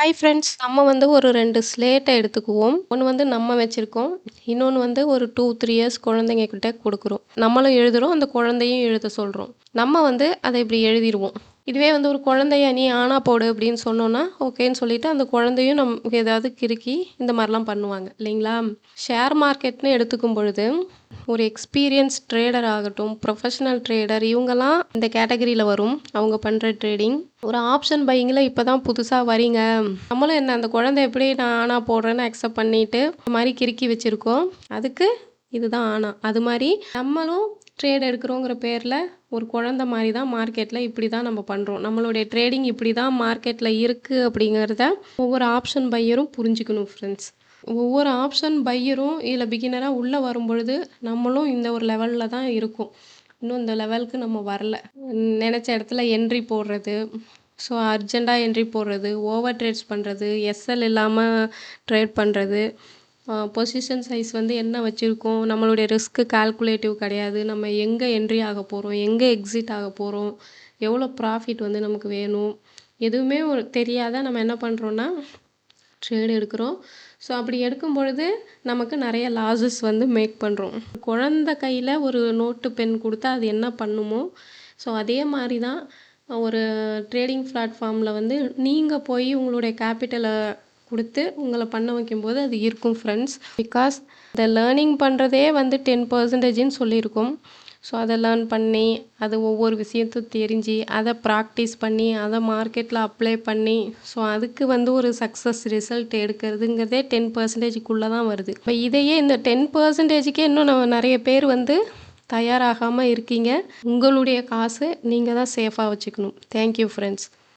Hi friends. நம்ம ஒரு 2 ஸ்லேட்ட எடுத்துக்குவோம். ஒண்ணு நம்ம வச்சிருக்கோம். இன்னொன்னு ஒரு 2, 3 இயர்ஸ் குழந்தைங்க கிட்ட குடுக்குறோம். நம்மளும் எழுதுறோம், அந்த குழந்தையும் எழுத சொல்றோம். நம்ம அத இப்படி எழுதிருவோம். இதுவே ஒரு குழந்தைய "நீ ஆனா போடு" அப்படின்னு சொன்னோம்னா, ஓகேன்னு சொல்லிட்டு அந்த குழந்தையும் நமக்கு ஏதாவது கிறுக்கி இந்த மாரிலாம் பண்ணுவாங்க இல்லைங்களா? ஷேர் மார்க்கெட்ன்னு எடுத்துக்கும் பொழுது, ஒரு எக்ஸ்பீரியன்ஸ் ட்ரேடர் ஆகட்டும், ப்ரொஃபஷனல் ட்ரேடர் இவங்கலாம் இந்த கேட்டகரியில வரும். அவங்க பண்ற ட்ரேடிங். ஒரு ஆப்ஷன் பையிங்கில இப்ப தான் புதுசா வரீங்க. நம்மளும் என்ன அந்த குழந்தை எப்படி நான் ஆனா போடுறேன்னு அக்செப்ட் பண்ணிட்டு, இந்த மாரி கிறுக்கி வச்சிருக்கோம். அதுக்கு இதுதான் ஆனா. அது மாரி நம்மளும் ட்ரேட் எடுக்கிறோங்கிற பேர்ல ஒரு குழந்தை மாரி தான் மார்க்கெட்ல இப்படி தான் நம்ம பண்றோம். நம்மளுடைய ட்ரேடிங் இப்படி தான் மார்க்கெட்ல இருக்கு அப்படிங்கிறத ஒவ்வொரு ஆப்ஷன் பையரும் புரிஞ்சுக்கணும் ஃப்ரெண்ட்ஸ். ஒவ்வொரு ஆப்ஷன் பையரும் இதில பிகினரா உள்ள வரும்பொழுது, நம்மளும் இந்த ஒரு லெவல்ல தான் இருக்கோம். இன்னும் இந்த லெவலுக்கு நம்ம வரல. நெனச்ச இடத்துல என்ட்ரி போடுறது, ஸோ அர்ஜென்ட்டா என்ட்ரி போடுறது, ஓவர் ட்ரேட்ஸ் பண்ணுறது, எஸ்எல் இல்லாம ட்ரேட் பண்ணுறது, பொசிஷன் சைஸ் என்ன வச்சுருக்கோம், நம்மளுடைய ரிஸ்க்கு கால்குலேட்டிவ் கிடையாது. நம்ம எங்கே என்ட்ரி ஆக போகிறோம், எங்கே எக்ஸிட் ஆக போகிறோம், எவ்வளோ ப்ராஃபிட் நமக்கு வேணும், எதுவுமே தெரியாத நம்ம என்ன பண்ணுறோன்னா ட்ரேட் எடுக்கிறோம். ஸோ அப்படி எடுக்கும் பொழுது நமக்கு நிறைய லாஸஸ் மேக் பண்ணுறோம். குழந்தை கையில் ஒரு நோட்டு பென் கொடுத்தா அது என்ன பண்ணுமோ, ஸோ அதே மாதிரி தான் ஒரு ட்ரேடிங் பிளாட்ஃபார்மில் நீங்கள் போய் உங்களுடைய கேபிட்டலை கொடுத்து உங்களை பண்ண வைக்கும்போது அது இருக்கும் ஃப்ரெண்ட்ஸ். பிகாஸ் இந்த லேர்னிங் பண்ணுறதே 10%ன்னு சொல்லியிருக்கோம். ஸோ அதை லேர்ன் பண்ணி அது ஒவ்வொரு விஷயத்தையும் தெரிஞ்சு அதை ப்ராக்டிஸ் பண்ணி அதை மார்க்கெட்டில் அப்ளை பண்ணி ஸோ அதுக்கு ஒரு சக்ஸஸ் ரிசல்ட் எடுக்கிறதுங்கிறதே 10%க்குள்ளே தான் வருது. இப்போ இதையே இந்த 10%க்கே இன்னும் நம்ம நிறைய பேர் தயாராகாமல் இருக்கீங்க. உங்களுடைய காசு நீங்கள் தான் சேஃபாக வச்சுக்கணும். Thank you friends.